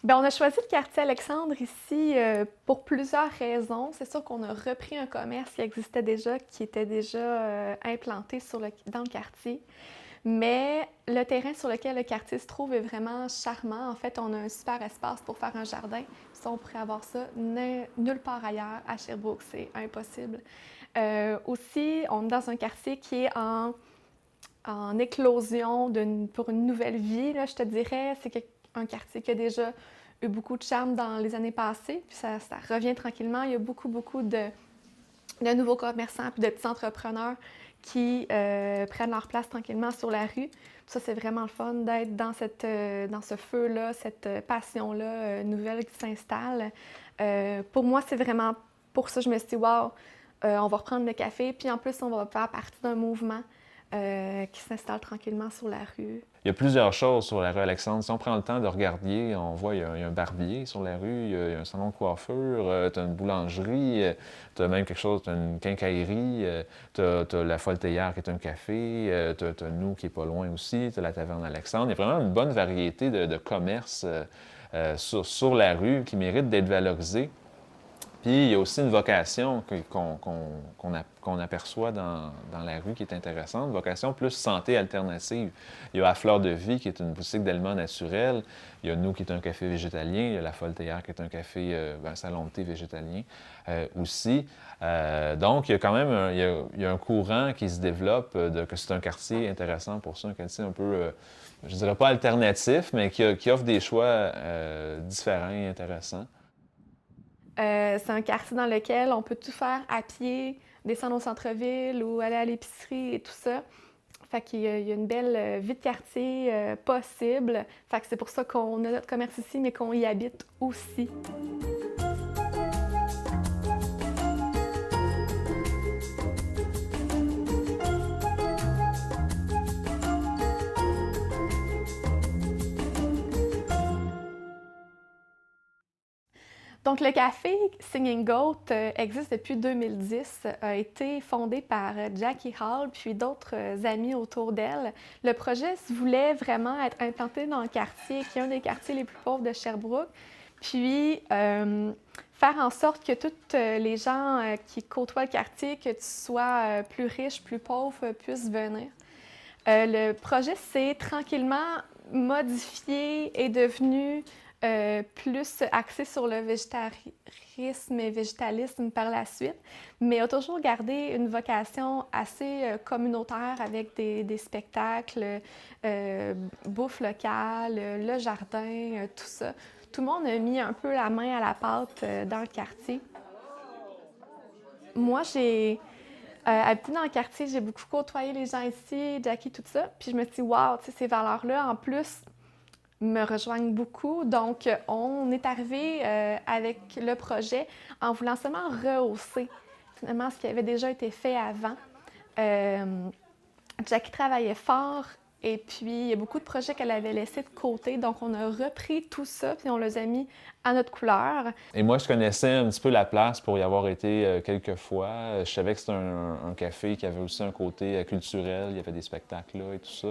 Bien, on a choisi le quartier Alexandre ici pour plusieurs raisons. C'est sûr qu'on a repris un commerce qui existait déjà, qui était déjà implanté dans le quartier. Mais le terrain sur lequel le quartier se trouve est vraiment charmant. En fait, on a un super espace pour faire un jardin. Ça, on pourrait avoir ça nulle part ailleurs à Sherbrooke. C'est impossible. Aussi, on est dans un quartier qui est en éclosion pour une nouvelle vie, là, je te dirais. C'est un quartier qui a déjà eu beaucoup de charme dans les années passées, puis ça revient tranquillement. Il y a beaucoup de nouveaux commerçants puis de petits entrepreneurs qui prennent leur place tranquillement sur la rue. Puis ça, c'est vraiment le fun d'être dans ce feu-là, cette passion-là nouvelle qui s'installe. Pour moi, c'est vraiment pour ça que je me suis dit, wow, on va reprendre le café, puis en plus, on va faire partie d'un mouvement qui s'installe tranquillement sur la rue. Il y a plusieurs choses sur la rue Alexandre. Si on prend le temps de regarder, on voit il y a un barbier sur la rue, il y a un salon de coiffure, tu as une boulangerie, tu as même quelque chose, tu as une quincaillerie, tu as la Folle Théière qui est un café, tu as nous qui est pas loin aussi, tu as la Taverne Alexandre. Il y a vraiment une bonne variété de commerces sur la rue qui méritent d'être valorisés. Puis il y a aussi une vocation qu'on aperçoit dans la rue qui est intéressante, une vocation plus santé alternative. Il y a la Fleur de Vie qui est une boutique d'aliments naturels, il y a nous qui est un café végétalien, il y a la Folle Théière qui est un café, un salon de thé végétalien aussi. Donc il y a quand même il y a un courant qui se développe que c'est un quartier intéressant pour ça, un quartier un peu, je dirais pas alternatif, mais qui offre des choix différents et intéressants. C'est un quartier dans lequel on peut tout faire à pied, descendre au centre-ville ou aller à l'épicerie et tout ça. Fait qu'il y a une belle vie de quartier possible. Fait que c'est pour ça qu'on a notre commerce ici, mais qu'on y habite aussi. Donc, le café Singing Goat existe depuis 2010, a été fondé par Jackie Hall puis d'autres amis autour d'elle. Le projet se voulait vraiment être implanté dans le quartier, qui est un des quartiers les plus pauvres de Sherbrooke, puis faire en sorte que toutes les gens qui côtoient le quartier, que tu sois plus riche, plus pauvre, puissent venir. Le projet s'est tranquillement modifié et devenu plus axé sur le végétarisme et végétalisme par la suite, mais a toujours gardé une vocation assez communautaire avec des spectacles, bouffe locale, le jardin, tout ça. Tout le monde a mis un peu la main à la pâte dans le quartier. Moi, j'ai habité dans le quartier, j'ai beaucoup côtoyé les gens ici, Jackie, tout ça. Puis je me suis dit, wow, tu sais, ces valeurs-là, en plus, me rejoignent beaucoup. Donc, on est arrivé avec le projet en voulant seulement rehausser finalement ce qui avait déjà été fait avant. Jackie travaillait fort et puis il y a beaucoup de projets qu'elle avait laissés de côté. Donc, on a repris tout ça puis on les a mis à notre couleur. Et moi, je connaissais un petit peu la place pour y avoir été quelques fois. Je savais que c'était un café qui avait aussi un côté culturel. Il y avait des spectacles là et tout ça.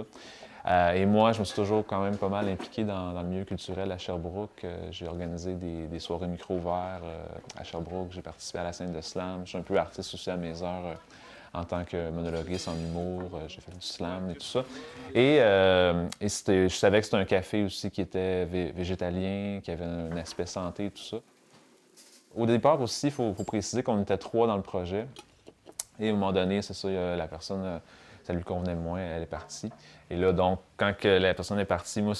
Et moi, je me suis toujours quand même pas mal impliqué dans le milieu culturel à Sherbrooke. J'ai organisé des soirées micro ouverts à Sherbrooke. J'ai participé à la scène de slam. Je suis un peu artiste aussi à mes heures en tant que monologuiste en humour. J'ai fait du slam et tout ça. Et je savais que c'était un café aussi qui était végétalien, qui avait un aspect santé et tout ça. Au départ aussi, il faut préciser qu'on était 3 dans le projet. Et à un moment donné, c'est ça, la personne, ça lui convenait moins, elle est partie. Et là, donc, quand que la personne est partie, moi,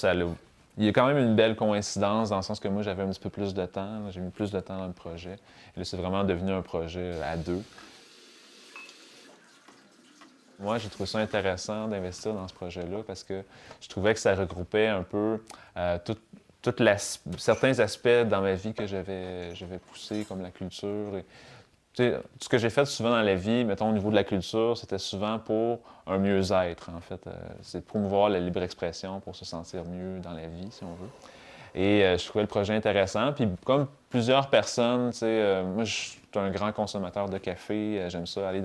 il y a quand même une belle coïncidence dans le sens que moi, j'avais un petit peu plus de temps. J'ai mis plus de temps dans le projet. Et là, c'est vraiment devenu un projet à 2. Moi, j'ai trouvé ça intéressant d'investir dans ce projet-là parce que je trouvais que ça regroupait un peu certains aspects dans ma vie que j'avais poussés, comme la culture. Ce que j'ai fait souvent dans la vie, mettons au niveau de la culture, c'était souvent pour un mieux-être, en fait. C'est de promouvoir la libre expression pour se sentir mieux dans la vie, si on veut. Et je trouvais le projet intéressant. Puis comme plusieurs personnes, moi, je suis un grand consommateur de café. J'aime ça aller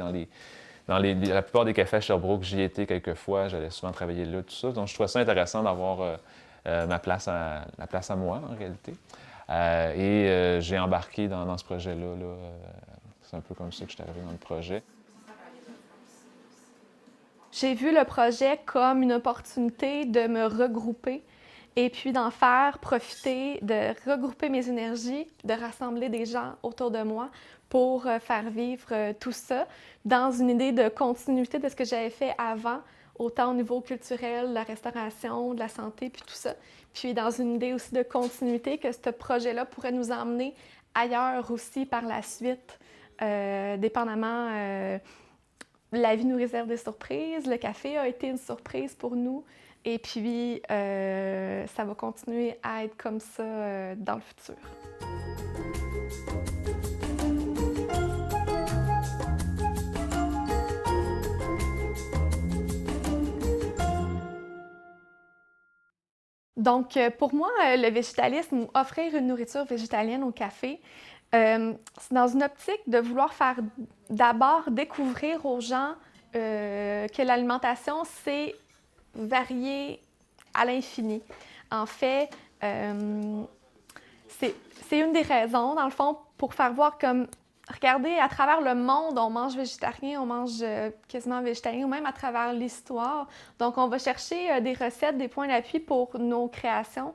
la plupart des cafés à Sherbrooke, j'y étais quelques fois. J'allais souvent travailler là, tout ça. Donc, je trouvais ça intéressant d'avoir la place à moi, en réalité. J'ai embarqué dans ce projet-là. C'est un peu comme ça que je suis arrivé dans le projet. J'ai vu le projet comme une opportunité de me regrouper et puis d'en faire profiter, de regrouper mes énergies, de rassembler des gens autour de moi pour faire vivre tout ça dans une idée de continuité de ce que j'avais fait avant, autant au niveau culturel, de la restauration, de la santé, puis tout ça. Puis dans une idée aussi de continuité que ce projet-là pourrait nous emmener ailleurs aussi par la suite, dépendamment. La vie nous réserve des surprises. Le café a été une surprise pour nous. Et puis, ça va continuer à être comme ça dans le futur. Donc, pour moi, le végétalisme, ou offrir une nourriture végétalienne au café, c'est dans une optique de vouloir faire d'abord découvrir aux gens que l'alimentation, c'est varié à l'infini. En fait, c'est une des raisons, dans le fond, pour faire voir comme, regardez, à travers le monde, on mange végétarien, on mange quasiment végétarien, ou même à travers l'histoire. Donc, on va chercher des recettes, des points d'appui pour nos créations,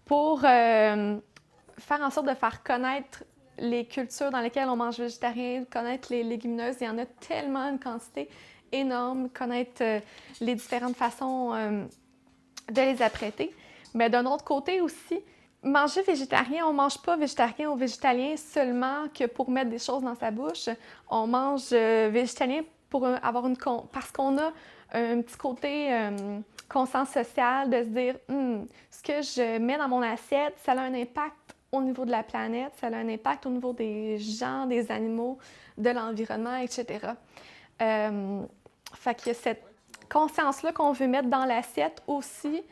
pour faire en sorte de faire connaître les cultures dans lesquelles on mange végétarien, connaître les légumineuses. Il y en a tellement une quantité énorme, connaître les différentes façons de les apprêter. Mais d'un autre côté aussi, manger végétarien, on ne mange pas végétarien ou végétalien seulement que pour mettre des choses dans sa bouche. On mange végétalien pour avoir parce qu'on a un petit côté conscience sociale de se dire ce que je mets dans mon assiette, ça a un impact au niveau de la planète, ça a un impact au niveau des gens, des animaux, de l'environnement, etc. Fait qu'il y a cette conscience-là qu'on veut mettre dans l'assiette aussi,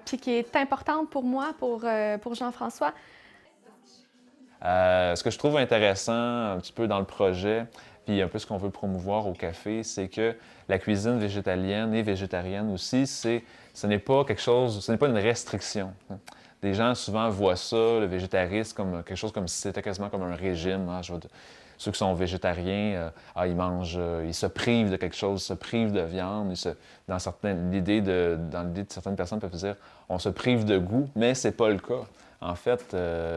puis qui est importante pour moi, pour Jean-François. Ce que je trouve intéressant un petit peu dans le projet, puis un peu ce qu'on veut promouvoir au café, c'est que la cuisine végétalienne et végétarienne aussi, ce n'est pas quelque chose, ce n'est pas une restriction. Des gens souvent voient ça, le végétarisme, comme quelque chose comme si c'était quasiment comme un régime. Ceux qui sont végétariens, ils se privent de quelque chose, ils se privent de viande. Dans l'idée de certaines personnes peuvent dire on se prive de goût, mais c'est pas le cas. En fait,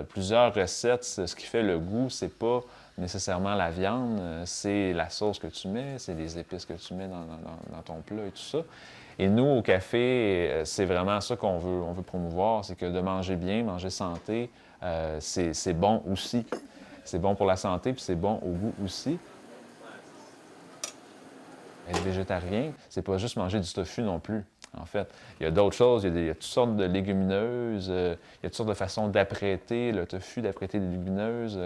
plusieurs recettes, ce qui fait le goût, c'est pas nécessairement la viande, c'est la sauce que tu mets, c'est les épices que tu mets dans ton plat et tout ça. Et nous, au café, c'est vraiment ça qu'on veut promouvoir, c'est que de manger bien, manger santé, c'est bon aussi. C'est bon pour la santé, puis c'est bon au goût aussi. Être végétarien, c'est pas juste manger du tofu non plus, en fait. Il y a d'autres choses, il y a toutes sortes de légumineuses, il y a toutes sortes de façons d'apprêter le tofu, d'apprêter des légumineuses.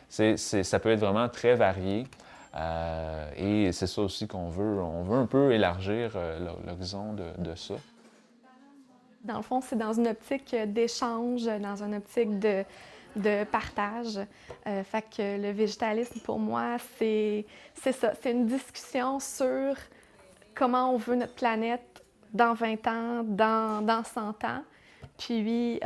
Ça peut être vraiment très varié. Et c'est ça aussi qu'on veut. On veut un peu élargir l'horizon de ça. Dans le fond, c'est dans une optique d'échange, dans une optique de partage. Fait que le végétalisme, pour moi, c'est ça. C'est une discussion sur comment on veut notre planète dans 20 ans, dans 100 ans. Puis,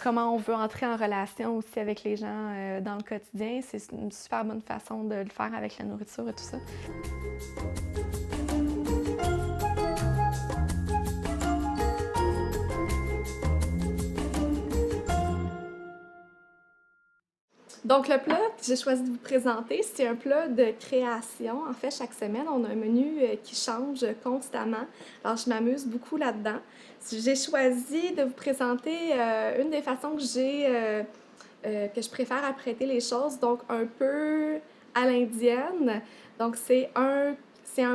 comment on veut entrer en relation aussi avec les gens dans le quotidien. C'est une super bonne façon de le faire avec la nourriture et tout ça. Donc, le plat que j'ai choisi de vous présenter, c'est un plat de création. En fait, chaque semaine, on a un menu qui change constamment. Alors, je m'amuse beaucoup là-dedans. J'ai choisi de vous présenter une des façons que que je préfère apprêter les choses, donc un peu à l'indienne. Donc, c'est un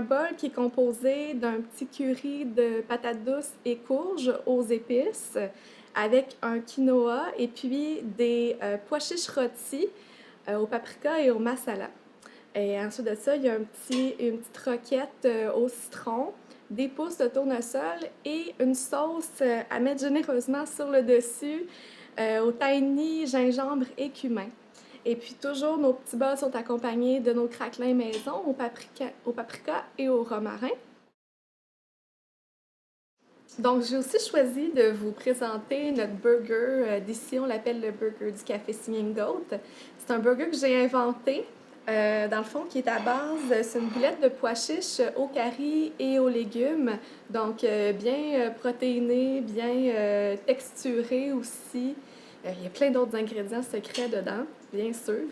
bol qui est composé d'un petit curry de patates douces et courges aux épices, avec un quinoa et puis des pois chiches rôtis au paprika et au masala. Et ensuite de ça, il y a une petite roquette au citron, des pousses de tournesol et une sauce à mettre généreusement sur le dessus au tahini, gingembre et cumin. Et puis toujours, nos petits bols sont accompagnés de nos craquelins maison au paprika et au romarin. Donc, j'ai aussi choisi de vous présenter notre burger. D'ici, on l'appelle le burger du Café Singing Goat. C'est un burger que j'ai inventé, dans le fond, qui est à base, c'est une boulette de pois chiches au curry et aux légumes. Donc, bien protéiné, bien texturé aussi. Il y a plein d'autres ingrédients secrets dedans, bien sûr.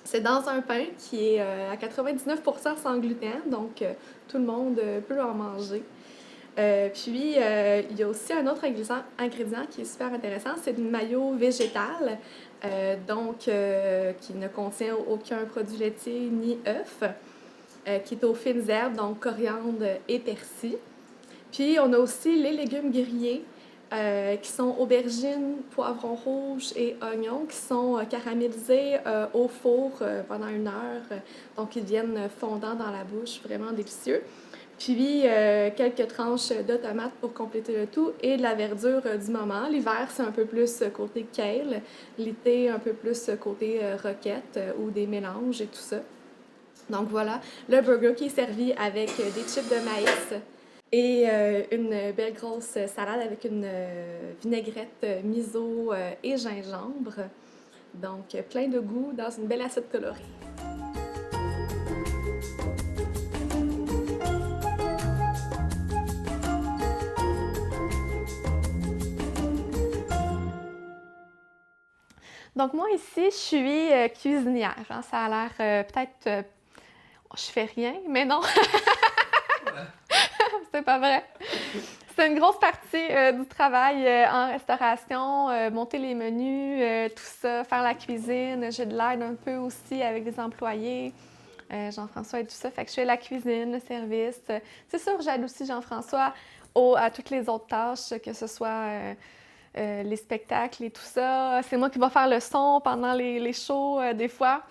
C'est dans un pain qui est à 99% sans gluten, donc tout le monde peut en manger. Il y a aussi un autre ingrédient qui est super intéressant, c'est du mayo végétal, qui ne contient aucun produit laitier ni œuf, qui est aux fines herbes, donc coriandre et persil. Puis on a aussi les légumes grillés, qui sont aubergines, poivrons rouges et oignons, qui sont caramélisés au four pendant 1 heure. Donc, ils deviennent fondants dans la bouche, vraiment délicieux. Puis, quelques tranches de tomates pour compléter le tout et de la verdure du moment. L'hiver, c'est un peu plus côté kale. L'été, un peu plus côté roquette ou des mélanges et tout ça. Donc voilà, le burger qui est servi avec des chips de maïs et une belle grosse salade avec une vinaigrette miso et gingembre. Donc plein de goût dans une belle assiette colorée. Donc moi ici, je suis cuisinière. Hein. Ça a l'air peut-être... je fais rien, mais non. C'est pas vrai. C'est une grosse partie du travail en restauration, monter les menus, tout ça, faire la cuisine. J'ai de l'aide un peu aussi avec des employés, Jean-François et tout ça. Fait que je fais la cuisine, le service. C'est sûr, j'aide aussi Jean-François à toutes les autres tâches, que ce soit les spectacles et tout ça. C'est moi qui vais faire le son pendant les shows, des fois.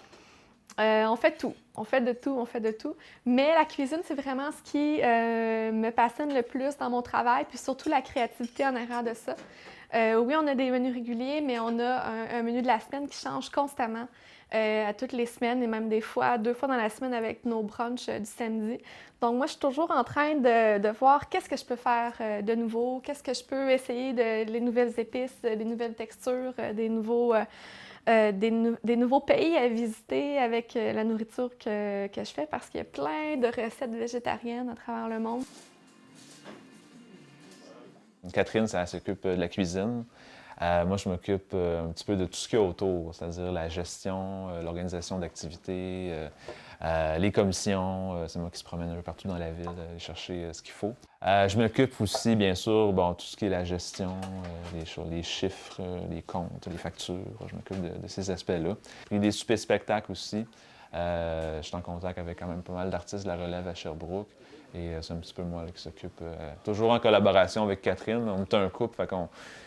On fait tout. On fait de tout, on fait de tout. Mais la cuisine, c'est vraiment ce qui me passionne le plus dans mon travail, puis surtout la créativité en arrière de ça. Oui, on a des menus réguliers, mais on a un menu de la semaine qui change constamment à toutes les semaines et même des fois, 2 fois dans la semaine avec nos brunchs du samedi. Donc moi, je suis toujours en train de voir qu'est-ce que je peux faire de nouveau, qu'est-ce que je peux essayer, les nouvelles épices, des nouvelles textures, des nouveaux pays à visiter avec la nourriture que je fais parce qu'il y a plein de recettes végétariennes à travers le monde. Catherine, ça s'occupe de la cuisine. Moi, je m'occupe un petit peu de tout ce qu'il y a autour, c'est-à-dire la gestion, l'organisation d'activités, les commissions. C'est moi qui se promène un peu partout dans la ville, aller chercher ce qu'il faut. Je m'occupe aussi, bien sûr, tout ce qui est la gestion, les chiffres, les comptes, les factures. Je m'occupe de ces aspects-là. Puis des soupers spectacles aussi. Je suis en contact avec quand même pas mal d'artistes de la relève à Sherbrooke. Et c'est un petit peu moi là, qui s'occupe, toujours en collaboration avec Catherine. On est un couple,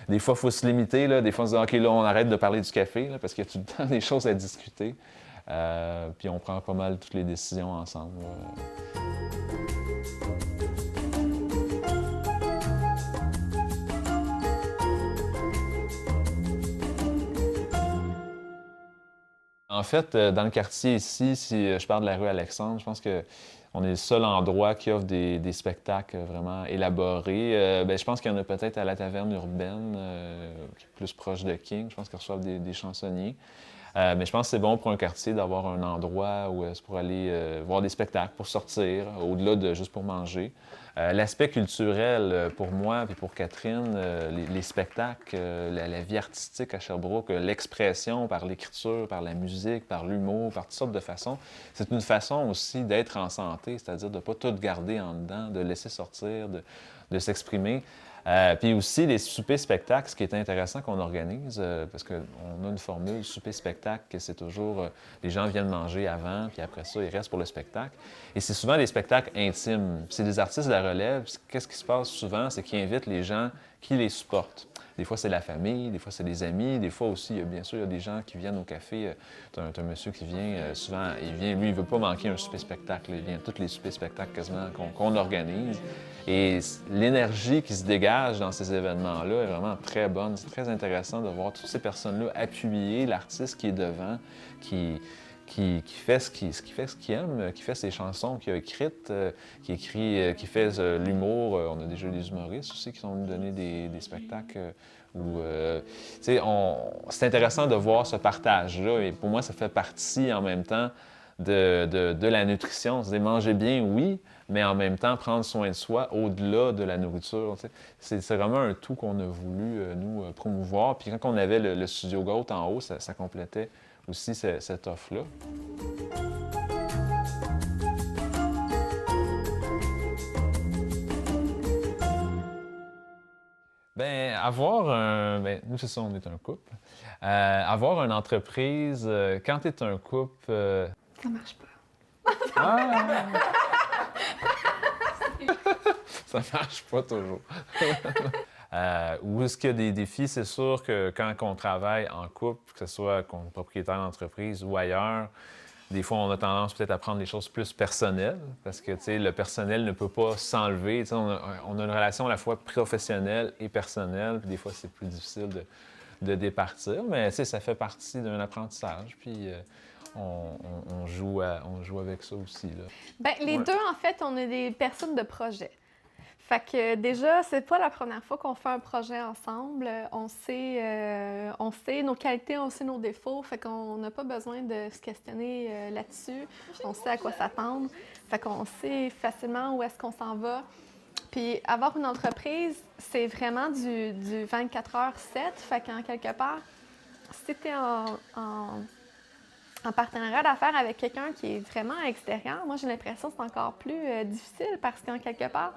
des fois, il faut se limiter. Là. Des fois, on se dit « OK, là, on arrête de parler du café là, parce qu'il y a tout le temps des choses à discuter. » Puis on prend pas mal toutes les décisions ensemble. En fait, dans le quartier ici, si je parle de la rue Alexandre, je pense qu'on est le seul endroit qui offre des spectacles vraiment élaborés. Je pense qu'il y en a peut-être à la Taverne urbaine, qui est plus proche de King. Je pense qu'ils reçoivent des chansonniers. Mais je pense que c'est bon pour un quartier d'avoir un endroit où c'est pour aller voir des spectacles, pour sortir, au-delà de juste pour manger. L'aspect culturel, pour moi et pour Catherine, les spectacles, la vie artistique à Sherbrooke, l'expression par l'écriture, par la musique, par l'humour, par toutes sortes de façons, c'est une façon aussi d'être en santé, c'est-à-dire de ne pas tout garder en dedans, de laisser sortir, de s'exprimer. Puis aussi, les soupers-spectacles, ce qui est intéressant qu'on organise, parce qu'on a une formule souper-spectacle, que c'est toujours, les gens viennent manger avant, puis après ça, ils restent pour le spectacle. Et c'est souvent des spectacles intimes. Puis c'est des artistes de la relève. Qu'est-ce qui se passe souvent? C'est qu'ils invitent les gens qui les supportent. Des fois, c'est la famille, des fois, c'est des amis, des fois aussi, bien sûr, il y a des gens qui viennent au café. Tu as un monsieur qui vient, souvent, lui, il ne veut pas manquer un souper-spectacle. Il vient à tous les soupers-spectacles quasiment qu'on organise. Et l'énergie qui se dégage dans ces événements-là est vraiment très bonne. C'est très intéressant de voir toutes ces personnes-là appuyer l'artiste qui est devant, qui fait ce qu'il aime, qui fait ses chansons qu'il a écrites, qui fait l'humour. On a déjà des humoristes aussi qui sont venus donner des spectacles où, c'est intéressant de voir ce partage-là. Et pour moi, ça fait partie en même temps de la nutrition. C'est manger bien, oui, mais en même temps prendre soin de soi au-delà de la nourriture. C'est vraiment un tout qu'on a voulu, nous, promouvoir. Puis quand on avait le studio Goat en haut, ça complétait aussi cette offre-là. Nous, c'est ça, on est un couple. Avoir une entreprise, quand tu es un couple... Ça marche pas. Ah! Ça marche pas toujours. Où est-ce qu'il y a des défis? C'est sûr que quand on travaille en couple, que ce soit qu'on est propriétaire d'entreprise ou ailleurs, des fois, on a tendance peut-être à prendre des choses plus personnelles parce que le personnel ne peut pas s'enlever. On a une relation à la fois professionnelle et personnelle, puis des fois, c'est plus difficile de départir, mais ça fait partie d'un apprentissage. Puis on joue avec ça aussi. Là. Bien, les deux, en fait, on est des personnes de projet. Fait que déjà, c'est pas la première fois qu'on fait un projet ensemble. On sait nos qualités, on sait nos défauts. Fait qu'on n'a pas besoin de se questionner là-dessus. On sait à quoi s'attendre. Fait qu'on sait facilement où est-ce qu'on s'en va. Puis avoir une entreprise, c'est vraiment du 24h/7. Fait qu'en quelque part, si tu es en partenariat d'affaires avec quelqu'un qui est vraiment extérieur, moi j'ai l'impression que c'est encore plus difficile parce qu'en quelque part,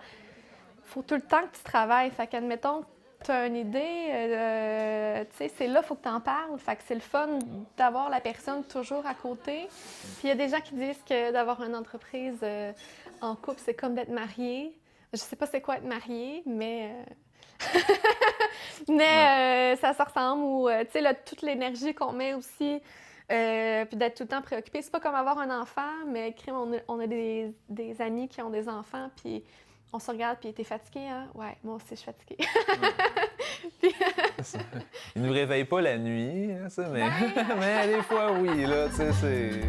il faut tout le temps que tu travailles. Fait qu'admettons, tu as une idée, tu sais, c'est là, il faut que tu en parles. Fait que c'est le fun d'avoir la personne toujours à côté. Puis il y a des gens qui disent que d'avoir une entreprise en couple, c'est comme d'être marié. Je sais pas c'est quoi être marié, mais... ça se ressemble. Ou, tu sais, toute l'énergie qu'on met aussi, puis d'être tout le temps préoccupé. C'est pas comme avoir un enfant, mais on a des amis qui ont des enfants, puis... On se regarde, puis t'es fatigué, hein? Ouais, moi aussi, je suis fatiguée. Puis... Ils ne nous réveillent pas la nuit, mais, mais des fois, oui, là, tu sais, c'est...